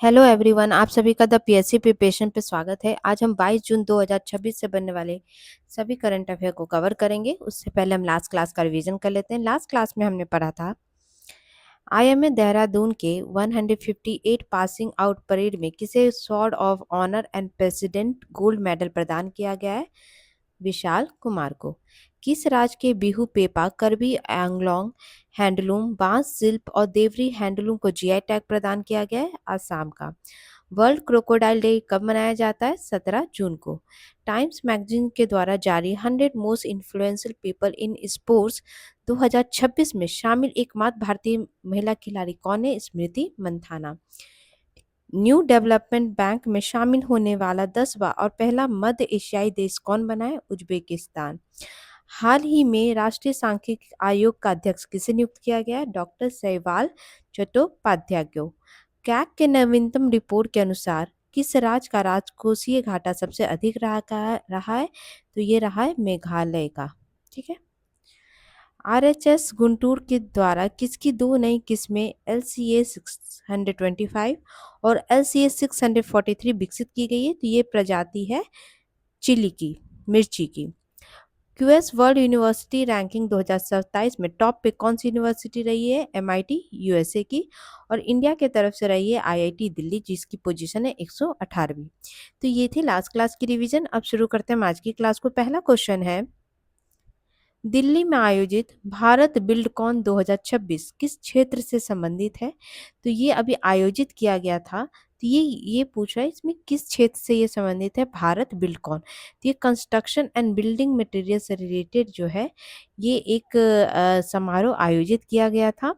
Hello everyone, आप सभी का द पीएससी प्रिपरेशन पे स्वागत है। आज हम 22 जून 2026 से बनने वाले सभी करंट अफेयर को कवर करेंगे। उससे पहले हम लास्ट क्लास का रिवीजन कर लेते हैं। लास्ट क्लास में हमने पढ़ा था आईएमए देहरादून के 158 पासिंग आउट परेड में किसे sword of honour and president gold medal प्रदान किया गया है? विशाल कुमार को। किस राज्य के बिहू पेपा करबी एंगलोंग हैंडलूम बांस शिल्प और देवरी हैंडलूम को जीआई टैग प्रदान किया गया है? आसाम का। वर्ल्ड क्रोकोडाइल डे कब मनाया जाता है? 17 जून को। टाइम्स मैगजीन के द्वारा जारी 100 most influential people in sports 2026 में शामिल एकमात्र भारतीय महिला खिलाड़ी कौन है? स्मृति मंथाना। न्यू डेवलपमेंट बैंक में शामिल होने वाला 10वां और पहला मध्य एशियाई देश कौन बना है? उज्बेकिस्तान। हाल ही में राष्ट्रीय सांख्यिकी आयोग का अध्यक्ष किसे नियुक्त किया गया है? डॉक्टर शैवाल चट्टोपाध्याय को। कैग के नवीनतम रिपोर्ट के अनुसार किस राज्य का राजकोषीय घाटा सबसे अधिक रहा है? तो ये रहा है मेघालय का। ठीक है। आरएचएस गुंटूर के द्वारा किसकी दो नई किस्में LCA 625 और LCA 643 विकसित की गई है? तो ये प्रजाति है चिली की, मिर्ची की। क्यूएस वर्ल्ड यूनिवर्सिटी रैंकिंग 2027 में टॉप पे कौन सी यूनिवर्सिटी रही है? MIT USA की। और इंडिया के तरफ से रही है IIT दिल्ली, जिसकी पोजीशन है 118वीं। तो ये थी लास्ट क्लास की रिवीजन। अब शुरू करते हैं आज की क्लास को। पहला क्वेश्चन है, दिल्ली में आयोजित भारत बिल्डकॉन 2026 किस क्षेत्र से संबंधित है? तो ये अभी आयोजित किया गया था। तो ये पूछ रहा है इसमें किस क्षेत्र से ये संबंधित है? भारत बिल्डकॉन। तो ये कंस्ट्रक्शन एंड बिल्डिंग मटेरियल से रिलेटेड जो है ये एक समारोह आयोजित किया गया था।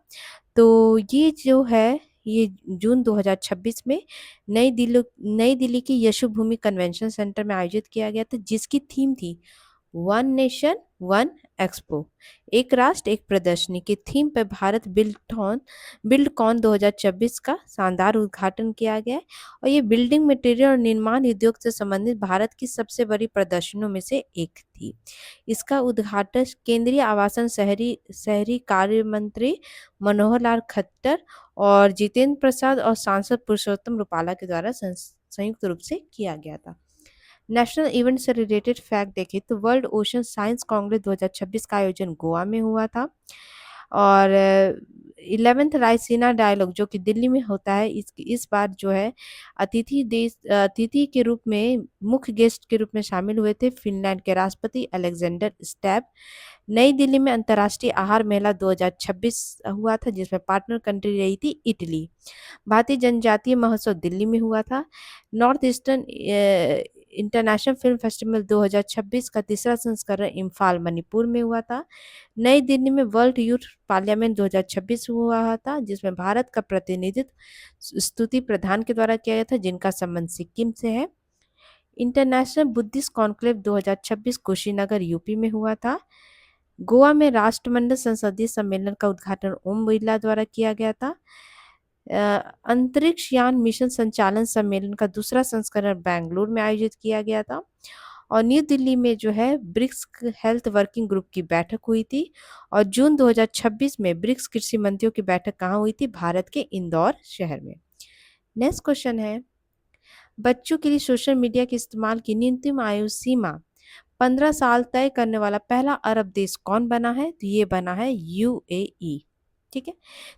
तो ये जो है ये जून 2026 में नई दिल्ली की यशोभूमि कन्वेंशन सेंटर में आयोजित किया गया था, जिसकी थीम थी वन नेशन वन एक्सपो, एक राष्ट्र एक प्रदर्शनी की थीम पर भारत बिल्डकॉन 2026 का शानदार उद्घाटन किया गया है। और ये बिल्डिंग मटेरियल और निर्माण उद्योग से संबंधित भारत की सबसे बड़ी प्रदर्शनियों में से एक थी। इसका उद्घाटन केंद्रीय आवासन शहरी शहरी कार्य मंत्री मनोहर लाल खट्टर और जितेंद्र प्रसाद और सांसद पुरुषोत्तम रूपाला के द्वारा संयुक्त रूप से किया गया था। नेशनल इवेंट से रिलेटेड फैक्ट देखें तो वर्ल्ड ओशन साइंस कांग्रेस 2026 का आयोजन गोवा में हुआ था। और 11th रायसीना डायलॉग जो कि दिल्ली में होता है, इस बार जो है अतिथि के रूप में मुख्य गेस्ट के रूप में शामिल हुए थे फिनलैंड के राष्ट्रपति अलेक्जेंडर स्टैब। नई दिल्ली में अंतर्राष्ट्रीय आहार मेला 2026 हुआ था, जिसमें पार्टनर कंट्री रही थी इटली। भारतीय जनजातीय महोत्सव दिल्ली में हुआ था। North eastern international film festival 2026 का तीसरा संस्करण इम्फाल मणिपुर में हुआ था। नई दिल्ली में वर्ल्ड यूथ पार्लियामेंट 2026 हुआ था, जिसमें भारत का प्रतिनिधित्व स्तुति प्रधान के द्वारा किया गया था, जिनका संबंध सिक्किम से है। International Buddhist conclave 2026 Kushinagar UP में हुआ था। गोवा में राष्ट्रमंडल संसदीय सम्मेलन का उद्घाटन ओम बिरला द्वारा किया गया था। अंतरिक्ष यान मिशन संचालन सम्मेलन का दूसरा संस्करण बेंगलुरु में आयोजित किया गया था। और न्यू दिल्ली में जो है ब्रिक्स हेल्थ वर्किंग ग्रुप की बैठक हुई थी। और जून 2026 में ब्रिक्स कृषि मंत्रियों की बैठक कहाँ हुई थी? भारत के इंदौर शहर में। नेक्स्ट क्वेश्चन है, बच्चों के लिए सोशल मीडिया के इस्तेमाल की न्यूनतम आयु सीमा 15 साल तय करने वाला पहला अरब देश कौन बना है? तो ये बना है UAE। ठीक है।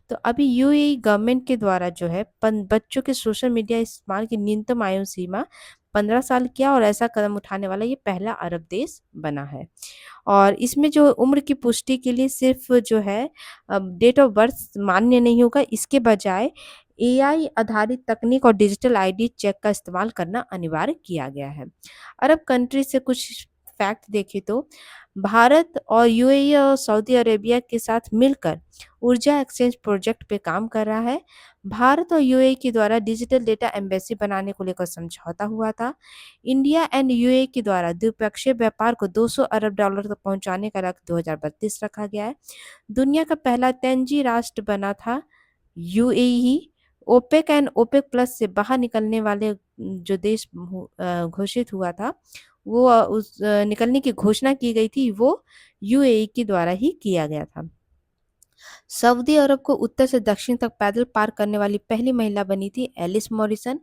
तो अभी UAE गवर्नमेंट के द्वारा जो है बच्चों के सोशल मीडिया इस्तेमाल की न्यूनतम आयु सीमा 15 साल किया, और ऐसा कदम उठाने वाला ये पहला अरब देश बना है। और इसमें जो उम्र की पुष्टि के लिए सिर्फ जो है डेट ऑफ बर्थ मान्य नहीं होगा, इसके बजाय AI आधारित तकनीक और डिजिटल ID चेक का इस्तेमाल करना अनिवार्य किया गया है। अरब कंट्री से कुछ फैक्ट देखें तो भारत और UAE और सऊदी अरेबिया के साथ मिलकर ऊर्जा एक्सचेंज प्रोजेक्ट पे काम कर रहा है। भारत और UAE के द्वारा डिजिटल डेटा एम्बेसी बनाने को लेकर समझौता हुआ था। इंडिया एंड UAE के द्वारा द्विपक्षीय व्यापार को $200 अरब तक पहुंचाने का लक्ष्य 2032 रखा गया है। दुनिया का पहला 10G राष्ट्र बना था UAE। OPEC and OPEC plus से बाहर निकलने वाले जो देश घोषित हुआ था, वो निकलने की घोषणा की गई थी, वो UAE के द्वारा ही किया गया था। सऊदी अरब को उत्तर से दक्षिण तक पैदल पार करने वाली पहली महिला बनी थी एलिस मॉरिसन।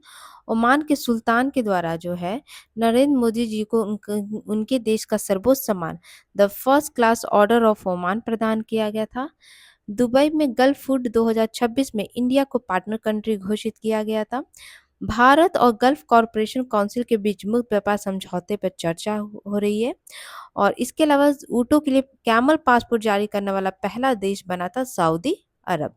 ओमान के सुल्तान के द्वारा जो है नरेंद्र मोदी जी को उनके देश का सर्वोच्च सम्मान the first class order of Oman प्रदान किया गया था। दुबई में गल्फ फूड 2026 में इंडिया को पार्टनर कंट्री घोषित किया गया था। भारत और गल्फ कॉरपोरेशन काउंसिल के बीच मुक्त व्यापार समझौते पर चर्चा हो रही है। और इसके अलावा ऊँटों के लिए कैमल पासपोर्ट जारी करने वाला पहला देश बना था सऊदी अरब।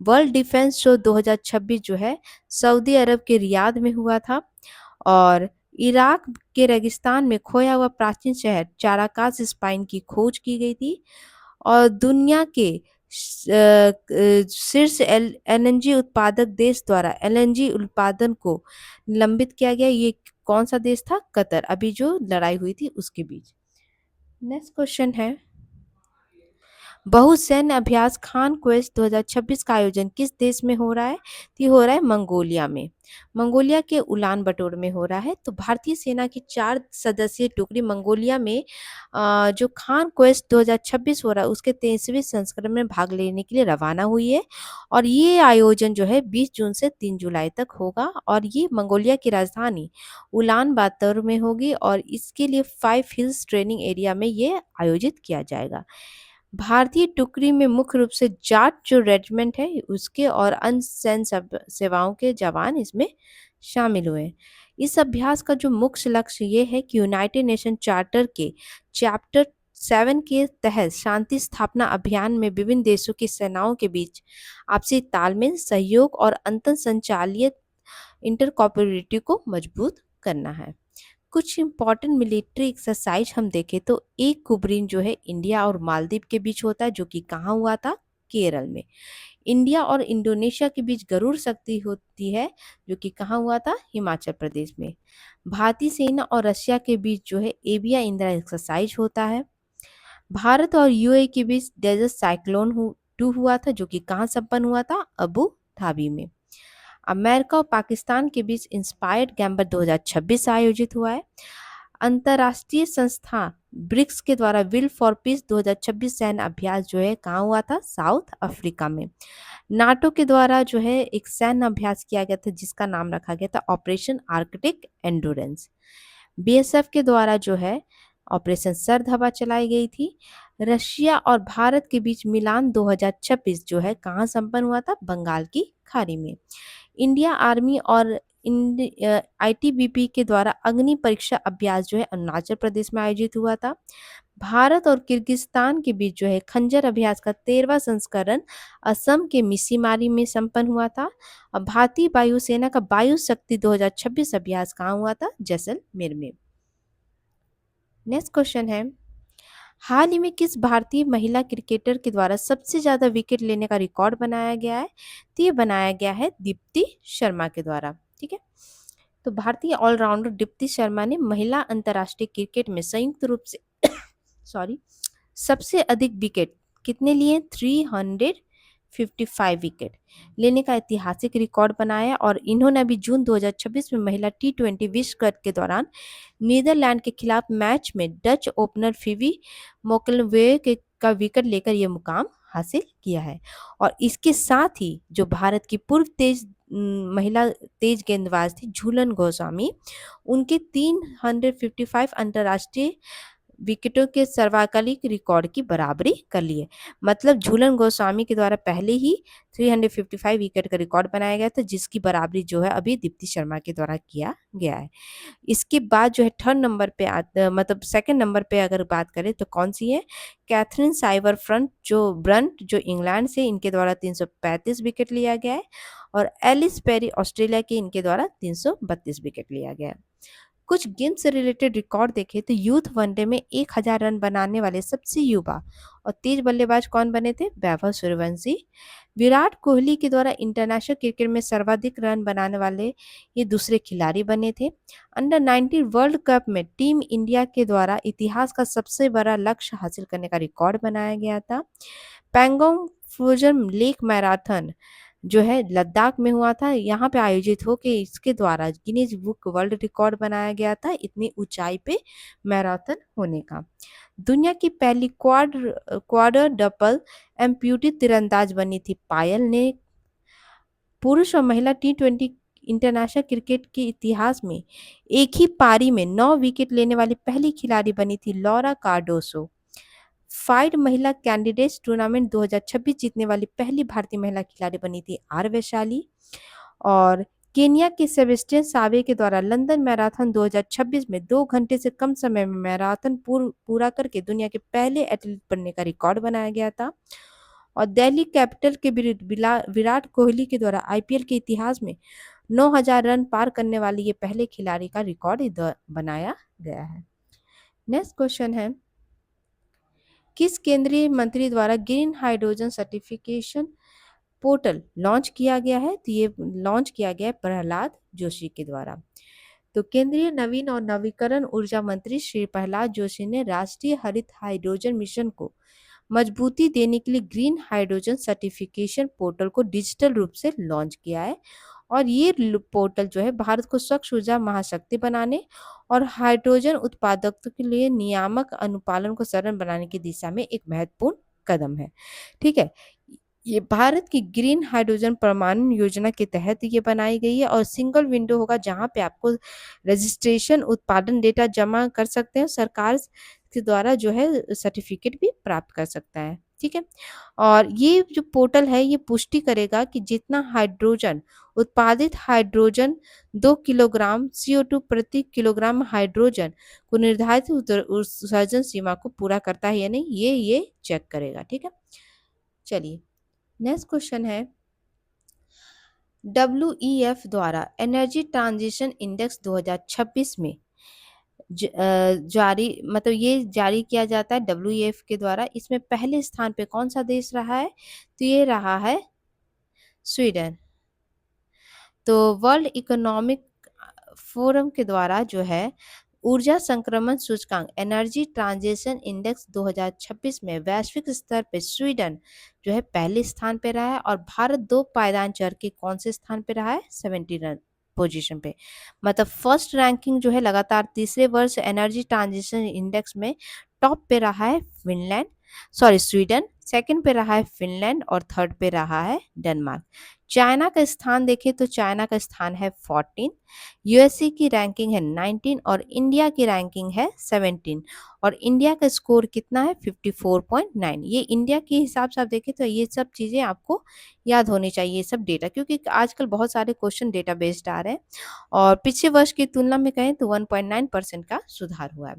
वर्ल्ड डिफेंस शो 2026 जो है सऊदी अरब के रियाद में हुआ था। और इराक के रेगिस्तान में खोया हुआ प्राचीन शहर चाराकास स्पाइन की खोज की गई थी। और दुनिया के शीर्ष एलएनजी उत्पादक देश द्वारा एलएनजी उत्पादन को निलंबित किया गया। ये कौन सा देश था? कतर, अभी जो लड़ाई हुई थी उसके बीच। नेक्स्ट क्वेश्चन है, बहुसैन्य अभ्यास खान क्वेस्ट 2026 का आयोजन किस देश में हो रहा है? तो ये हो रहा है मंगोलिया में। मंगोलिया के उलान बटोर में हो रहा है। तो भारतीय सेना की 4 सदस्यीय टुकड़ी मंगोलिया में जो खान क्वेस्ट 2026 हो रहा है उसके 23वें संस्करण में भाग लेने के लिए रवाना हुई है। और ये आयोजन जो है 20 जून से 3 जुलाई तक होगा। और ये मंगोलिया की राजधानी उलान बातर में होगी। और इसके लिए 5 हिल्स ट्रेनिंग एरिया में ये आयोजित किया जाएगा। भारतीय टुकड़ी में मुख्य रूप से जाट जो रेजिमेंट है उसके और अन्य सैन्य सेवाओं के जवान इसमें शामिल हुए हैं। इस अभ्यास का जो मुख्य लक्ष्य ये है कि यूनाइटेड नेशन चार्टर के चैप्टर 7 के तहत शांति स्थापना अभियान में विभिन्न देशों की सेनाओं के बीच आपसी तालमेल, सहयोग और अंतर संचालित इंटरकॉपरेटिव को मजबूत करना है। कुछ इम्पॉर्टेंट मिलिट्री एक्सरसाइज हम देखें तो एक कुबरीन जो है इंडिया और मालदीव के बीच होता है, जो कि कहाँ हुआ था? केरल में। इंडिया और इंडोनेशिया के बीच गरुड़ शक्ति होती है, जो कि कहाँ हुआ था? हिमाचल प्रदेश में। भारतीय सेना और रशिया के बीच जो है एविया इंदिरा एक्सरसाइज होता है। भारत और यूएई के बीच डेजर्ट साइक्लोन 2 हुआ था, जो कि कहाँ संपन्न हुआ था? अबू धाबी में। अमेरिका और पाकिस्तान के बीच इंस्पायर्ड गैम्बट 2026 आयोजित हुआ है। अंतर्राष्ट्रीय संस्था ब्रिक्स के द्वारा विल फॉर पीस 2026 सैन्य अभ्यास जो है कहाँ हुआ था? साउथ अफ्रीका में। नाटो के द्वारा जो है एक सैन्य अभ्यास किया गया था जिसका नाम रखा गया था ऑपरेशन आर्कटिक एंडोरेंस। बीएसएफ के द्वारा जो है ऑपरेशन सर्द हवा चलाई गई थी। रशिया और भारत के बीच मिलान 2026 जो है कहाँ संपन्न हुआ था? बंगाल की खाड़ी में। इंडिया आर्मी और आईटीबीपी के द्वारा अग्नि परीक्षा अभ्यास जो है अरुणाचल प्रदेश में आयोजित हुआ था। भारत और किर्गिस्तान के बीच जो है खंजर अभ्यास का 13वां संस्करण असम के मिसीमारी में संपन्न हुआ था। और भारतीय वायुसेना का वायु शक्ति 2026 अभ्यास कहाँ हुआ था? जैसलमेर में। नेक्स्ट क्वेश्चन है, हाल ही में किस भारतीय महिला क्रिकेटर के द्वारा सबसे ज्यादा विकेट लेने का रिकॉर्ड बनाया गया है? तो ये बनाया गया है दीप्ति शर्मा के द्वारा। ठीक है, तो भारतीय ऑलराउंडर दीप्ति शर्मा ने महिला अंतर्राष्ट्रीय क्रिकेट में संयुक्त रूप से सॉरी सबसे अधिक विकेट कितने लिए? 355 विकेट लेने का ऐतिहासिक रिकॉर्ड बनाया। और इन्होंने अभी जून 2026 में महिला T20 विश्व कप के दौरान नीदरलैंड के खिलाफ मैच में डच ओपनर फिवी मोकलवे का विकेट लेकर यह मुकाम हासिल किया है। और इसके साथ ही जो भारत की पूर्व महिला तेज गेंदबाज थी झूलन गोस्वामी, उनके 355 अंतर्राष्ट्रीय विकेटों के सर्वकालिक रिकॉर्ड की बराबरी कर ली है। मतलब झूलन गोस्वामी के द्वारा पहले ही 355 विकेट का रिकॉर्ड बनाया गया था, जिसकी बराबरी जो है अभी दीप्ति शर्मा के द्वारा किया गया है। इसके बाद जो है थर्ड नंबर पे मतलब सेकंड नंबर पे अगर बात करें तो कौन सी है? कैथरीन साइवर ब्रंट जो इंग्लैंड से, इनके द्वारा 335 विकेट लिया गया है। और एलिस पेरी ऑस्ट्रेलिया के, इनके द्वारा 332 विकेट लिया गया है। कुछ गेम से रिलेटेड रिकॉर्ड देखें तो यूथ वनडे में 1000 रन बनाने वाले सबसे युवा और तेज बल्लेबाज कौन बने थे? वैभव सूर्यवंशी। विराट कोहली के द्वारा इंटरनेशनल क्रिकेट में सर्वाधिक रन बनाने वाले ये दूसरे खिलाड़ी बने थे। अंडर 19 वर्ल्ड कप में टीम इंडिया के द्वारा इतिहास का सबसे बड़ा लक्ष्य हासिल करने का रिकॉर्ड बनाया गया था। पैंगोंग फ्रोजन लेक मैराथन जो है लद्दाख में हुआ था, यहाँ पे आयोजित हो के इसके द्वारा गिनीज बुक वर्ल्ड रिकॉर्ड बनाया गया था इतनी ऊंचाई पे मैराथन होने का। दुनिया की पहली क्वाडर डबल एम्प्यूटी तीरंदाज बनी थी पायल ने। पुरुष और महिला टी20 इंटरनेशनल क्रिकेट के इतिहास में एक ही पारी में 9 विकेट लेने वाली पहली खिलाड़ी बनी थी लॉरा कार्डोसो। फाइड महिला कैंडिडेट्स टूर्नामेंट 2026 जीतने वाली पहली भारतीय महिला खिलाड़ी बनी थी आर वैशाली। और केनिया के सेबेस्टियन सावे के द्वारा लंदन मैराथन 2026 में 2 घंटे से कम समय में मैराथन पूरा करके दुनिया के पहले एथलीट बनने का रिकॉर्ड बनाया गया था। और दिल्ली कैपिटल के विरुद्ध विराट कोहली के द्वारा आईपीएल के इतिहास में 9,000 रन पार करने वाली ये पहले खिलाड़ी का रिकॉर्ड बनाया गया है। नेक्स्ट क्वेश्चन है, किस केंद्रीय मंत्री द्वारा green hydrogen certification portal launch किया गया है? तो ये लॉन्च किया गया है प्रहलाद जोशी के द्वारा। तो केंद्रीय नवीन और नवीकरण ऊर्जा मंत्री श्री प्रहलाद जोशी ने राष्ट्रीय हरित हाइड्रोजन मिशन को मजबूती देने के लिए ग्रीन हाइड्रोजन सर्टिफिकेशन पोर्टल को डिजिटल रूप से लॉन्च किया है। और ये पोर्टल जो है भारत को स्वच्छ ऊर्जा महाशक्ति बनाने और हाइड्रोजन उत्पादकता के लिए नियामक अनुपालन को सरल बनाने की दिशा में एक महत्वपूर्ण कदम है। ठीक है, ये भारत की ग्रीन हाइड्रोजन परमाणु योजना के तहत ये बनाई गई है और सिंगल विंडो होगा जहां पे आपको रजिस्ट्रेशन उत्पादन डेटा जमा कर सकते हैं, सरकार के द्वारा जो है सर्टिफिकेट भी प्राप्त कर सकता है। ठीक है, और ये जो पोर्टल है ये पुष्टि करेगा कि जितना हाइड्रोजन उत्पादित हाइड्रोजन 2 किलोग्राम CO2 प्रति किलोग्राम हाइड्रोजन को निर्धारित उत्सर्जन सीमा को पूरा करता है या नहीं, ये चेक करेगा। ठीक है, चलिए नेक्स्ट क्वेश्चन है, WEF द्वारा एनर्जी ट्रांजिशन इंडेक्स 2026 में जारी मतलब ये जारी किया जाता है WEF के द्वारा। इसमें पहले स्थान पे कौन सा देश रहा है? तो ये रहा है स्वीडन। तो वर्ल्ड इकोनॉमिक फोरम के द्वारा जो है ऊर्जा संक्रमण सूचकांक एनर्जी ट्रांजिशन इंडेक्स 2026 में वैश्विक स्तर पे स्वीडन जो है पहले स्थान पे रहा है और भारत 2 पायदान चढ़ के कौन से स्थान पे रहा है? 70 पोजीशन पे। मतलब फर्स्ट रैंकिंग जो है लगातार तीसरे वर्ष एनर्जी ट्रांजिशन इंडेक्स में टॉप पे रहा है स्वीडन, सेकंड पे रहा है फिनलैंड और थर्ड पे रहा है डेनमार्क। चाइना का स्थान देखें तो चाइना का स्थान है 14, यूएसए की रैंकिंग है 19 और इंडिया की रैंकिंग है 17 और इंडिया का स्कोर कितना है? 54.9। ये इंडिया के हिसाब से आप देखें तो ये सब चीज़ें आपको याद होनी चाहिए, ये सब डेटा, क्योंकि आजकल बहुत सारे क्वेश्चन डेटा बेस्ड आ रहे हैं और पिछले वर्ष की तुलना में कहें तो 1.9% का सुधार हुआ है।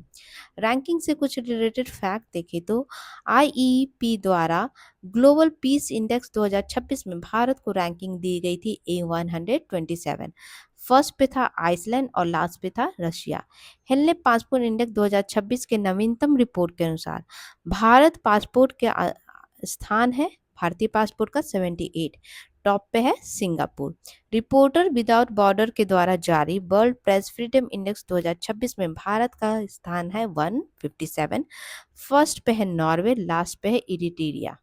रैंकिंग से कुछ रिलेटेड फैक्ट देखें तो आईईपी द्वारा ग्लोबल पीस इंडेक्स 2026 में भारत को रैंकिंग दी गई थी A127। फर्स्ट पे था आइसलैंड और लास्ट पे था रशिया। हेनले पासपोर्ट इंडेक्स 2026 के नवीनतम रिपोर्ट के अनुसार भारत पासपोर्ट के स्थान है भारतीय पासपोर्ट का 78, टॉप पे है सिंगापुर। रिपोर्टर विदाउट बॉर्डर के द्वारा जारी वर्ल्ड प्रेस फ्रीडम इंडेक्स 2026 में भारत का स्थान है 157, फर्स्ट पे है नॉर्वे, लास्ट पे है इरिट्रिया,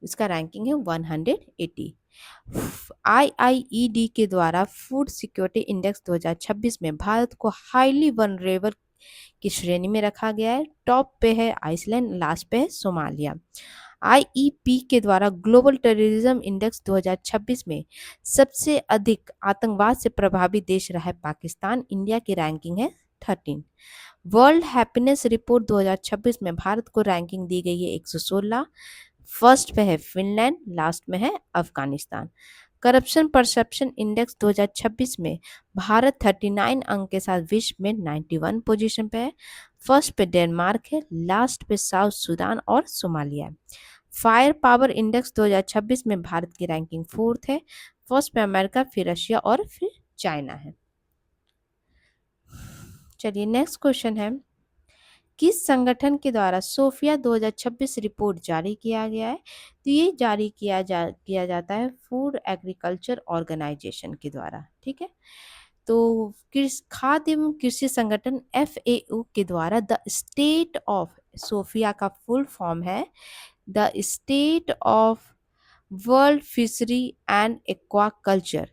इसका रैंकिंग है 180। IIED के द्वारा फूड सिक्योरिटी इंडेक्स 2026 में भारत को हाईली वनरेबल की श्रेणी में रखा गया है, टॉप पे है आइसलैंड, लास्ट पे है सोमालिया। आईईपी के द्वारा ग्लोबल टेररिज्म इंडेक्स 2026 में सबसे अधिक आतंकवाद से प्रभावित देश रहा है पाकिस्तान, इंडिया की रैंकिंग है 13। वर्ल्ड हैप्पीनेस रिपोर्ट 2026 में भारत को रैंकिंग दी गई है 116, फर्स्ट पे है फिनलैंड, लास्ट में है अफगानिस्तान। करप्शन परसेप्शन इंडेक्स 2026 में भारत 39 अंक के साथ विश्व में 91 पोजीशन पे है, फर्स्ट पे डेनमार्क है, लास्ट पे साउथ सूडान और सोमालिया है। फायर पावर इंडेक्स 2026 में भारत की रैंकिंग 4th है, फर्स्ट पे अमेरिका, फिर रशिया और फिर चाइना है। चलिए नेक्स्ट क्वेश्चन है, किस संगठन के द्वारा सोफिया 2026 रिपोर्ट जारी किया गया है? तो ये जारी किया जाता है फूड एग्रीकल्चर ऑर्गेनाइजेशन के द्वारा। ठीक है, तो खाद्य एवं कृषि संगठन FAO के द्वारा द स्टेट ऑफ सोफिया का फुल फॉर्म है the state of world fishery and aquaculture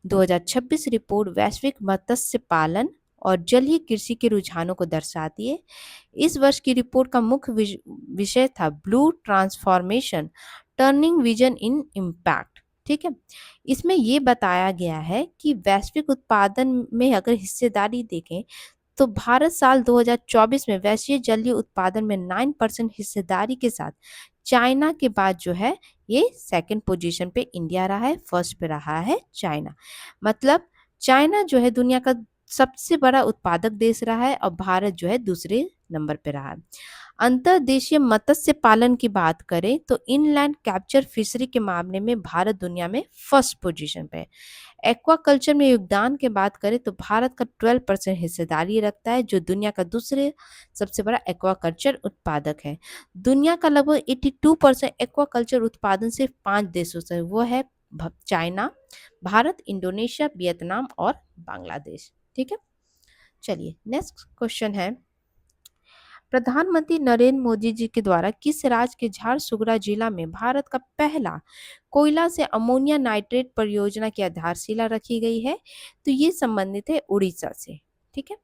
2026 report वैश्विक मत्स्य पालन और जलीय कृषि के रुझानों को दर्शाती है। इस वर्ष की रिपोर्ट का मुख्य विषय था blue transformation, turning vision in impact. ठीक है, इसमें यह बताया गया है कि वैश्विक उत्पादन में अगर हिस्सेदारी देखें तो भारत साल 2024 में वैश्विक जलीय उत्पादन में 9% हिस्सेदारी के साथ चाइना के बाद जो है ये सेकंड पोजीशन पे इंडिया रहा है, फर्स्ट पे रहा है चाइना। मतलब चाइना जो है दुनिया का सबसे बड़ा उत्पादक देश रहा है और भारत जो है दूसरे नंबर पे रहा है। अंतर्देशीय मत्स्य पालन की बात करें तो इनलैंड कैप्चर फिशरी के मामले में भारत दुनिया में फर्स्ट पोजीशन पे है। एक्वाकल्चर में योगदान की बात करें तो भारत का 12% हिस्सेदारी रखता है, जो दुनिया का दूसरे सबसे बड़ा एक्वाकल्चर उत्पादक है। दुनिया का लगभग 82% एक्वाकल्चर उत्पादन सिर्फ 5 देशों से, वो है चाइना, भारत, इंडोनेशिया, वियतनाम और बांग्लादेश। ठीक है, चलिए नेक्स्ट क्वेश्चन है, प्रधानमंत्री नरेंद्र मोदी जी के द्वारा किस राज्य के झारसुगड़ा जिला में भारत का पहला कोयला से अमोनिया नाइट्रेट परियोजना की आधारशिला रखी गई है? तो ये संबंधित है उड़ीसा से। ठीक है,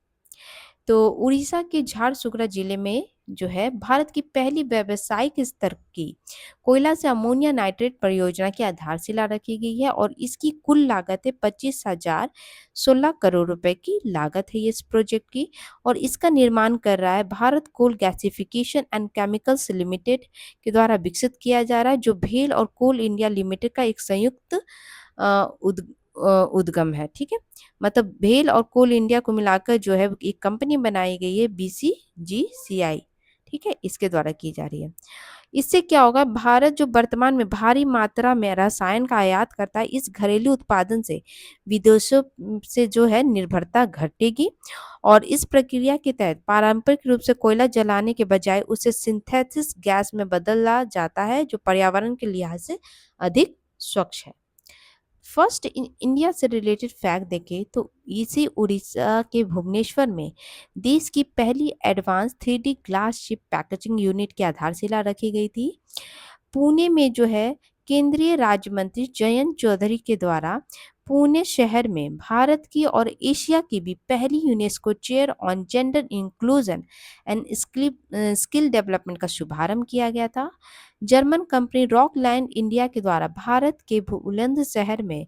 तो उड़ीसा के झारसुगड़ा जिले में जो है भारत की पहली व्यावसायिक स्तर की कोयला से अमोनिया नाइट्रेट परियोजना की आधारशिला रखी गई है और इसकी कुल लागत है 25,016 करोड़ रुपए की लागत है इस प्रोजेक्ट की। और इसका निर्माण कर रहा है Bharat coal gasification and chemicals limited के द्वारा विकसित किया जा रहा है, जो भेल और कोल इंडिया लिमिटेड का एक संयुक्त उद्गम है। ठीक है, मतलब भेल और कोल इंडिया को मिलाकर जो है एक कंपनी बनाई गई है BCGCI। ठीक है, इसके द्वारा की जा रही है। इससे क्या होगा, भारत जो वर्तमान में भारी मात्रा में रसायन का आयात करता है, इस घरेलू उत्पादन से विदेशों से जो है निर्भरता घटेगी और इस प्रक्रिया के तहत पारंपरिक रूप से कोयला जलाने के बजाय उसे सिंथेसिस गैस में बदला जाता है, जो पर्यावरण के लिहाज से अधिक स्वच्छ है। फर्स्ट इंडिया से रिलेटेड फैक्ट देखें तो इसी उड़ीसा के भुवनेश्वर में देश की पहली advance 3D glass ship packaging unit की आधारशिला रखी गई थी। पुणे में जो है केंद्रीय राज्य मंत्री जयंत चौधरी के द्वारा पुणे शहर में भारत की और एशिया की भी पहली UNESCO chair on gender inclusion and skill development का शुभारंभ किया गया था। जर्मन कंपनी रॉकलैंड इंडिया के द्वारा भारत के बुलंदशहर में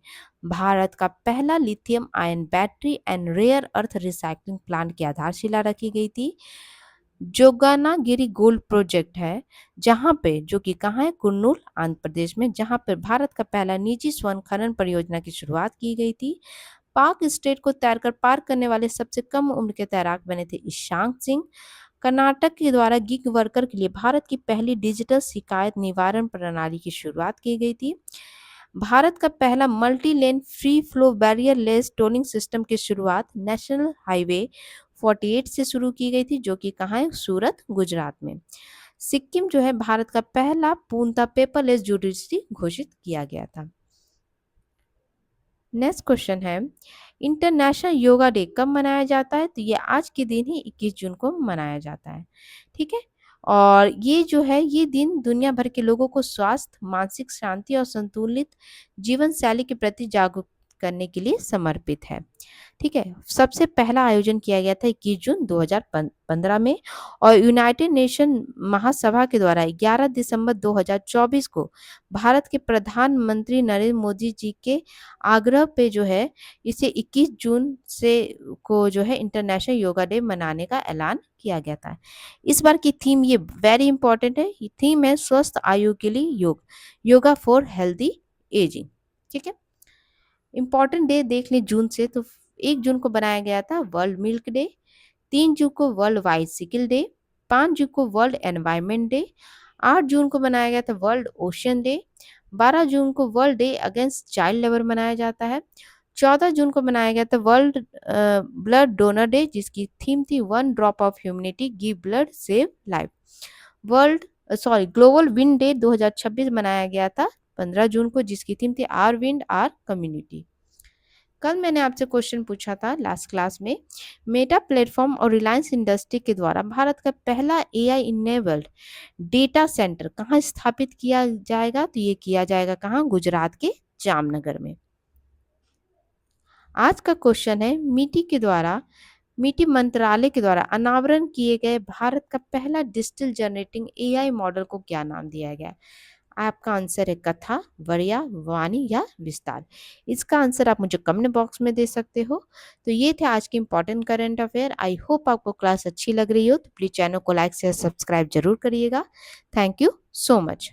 भारत का पहला lithium ion battery and rare earth recycling plant की आधारशिला रखी गई थी। जोगानागिरी गोल्ड प्रोजेक्ट है जहां पे, जो कि कहाँ है, कुर्नूल आंध्र प्रदेश में, जहां पर भारत का पहला निजी स्वर्ण खनन परियोजना की शुरुआत की गई थी। पाक स्टेट को तैरकर पार करने वाले सबसे कम उम्र के तैराक बने थे ईशांत सिंह। कर्नाटक के द्वारा गिग वर्कर के लिए भारत की पहली डिजिटल शिकायत निवारण प्रणाली की शुरुआत की गई थी। भारत का पहला multi lane free flow barrier less tolling system की शुरुआत नेशनल हाईवे 48 से शुरू की गई थी, जो कि कहाँ है, सूरत, गुजरात में। सिक्किम जो है भारत का पहला पूर्णतः पेपरलेस जुडिशरी घोषित किया गया था। नेक्स्ट क्वेश्चन है, इंटरनेशनल योगा डे कब मनाया जाता है? तो ये आज के दिन ही 21 जून को मनाया जाता है। ठीक है, और ये जो है ये दिन दुनिया भर के लोगों को स्वास्थ्य, मानसिक शांति और संतुलित जीवन शैली के प्रति जागरूक करने के लिए समर्पित है। ठीक है, सबसे पहला आयोजन किया गया था 21 जून 2015 में और यूनाइटेड नेशन महासभा के द्वारा 11 दिसंबर 2024 को भारत के प्रधानमंत्री नरेंद्र मोदी जी के आग्रह पे जो है इसे 21 जून से को जो है इंटरनेशनल योगा डे मनाने का ऐलान किया गया था। इस बार की थीम ये वेरी इंपॉर्टेंट है, ये थीम है स्वस्थ आयु के लिए योग, योगा फॉर हेल्दी एजिंग। ठीक है, इंपॉर्टेंट डे देख लें जून से, तो 1 जून को बनाया गया था वर्ल्ड मिल्क डे, 3 जून को वर्ल्ड बाइसिकल डे, 5 जून को वर्ल्ड एनवायरनमेंट डे, 8 जून को बनाया गया था वर्ल्ड ओशन डे, 12 जून को world day against child labour मनाया जाता है, 14 जून को मनाया गया था वर्ल्ड ब्लड डोनर डे, जिसकी थीम थी one drop of humanity give blood save life. Global wind day 2026 मनाया गया था 15 जून को, जिसकी थीम थी आर विंड आर कम्युनिटी। कल मैंने आपसे क्वेश्चन पूछा था लास्ट क्लास में, मेटा प्लेटफॉर्म और रिलायंस इंडस्ट्री के द्वारा भारत का पहला एआई इनेबल्ड डेटा सेंटर कहाँ स्थापित किया जाएगा? तो ये किया जाएगा कहाँ? गुजरात के जामनगर में। आज का क्वेश्चन है, मीटी मंत्रालय के द्वारा अनावरण किए गए भारत का पहला डिजिटल जनरेटिंग एआई मॉडल को क्या नाम दिया गया? आपका आंसर है कथा, वर्या, वाणी या विस्तार। इसका आंसर आप मुझे कमेंट बॉक्स में दे सकते हो। तो ये थे आज के important current affair. I hope आपको क्लास अच्छी लग रही हो, तो प्लीज चैनल को लाइक शेयर सब्सक्राइब जरूर करिएगा। Thank you so much.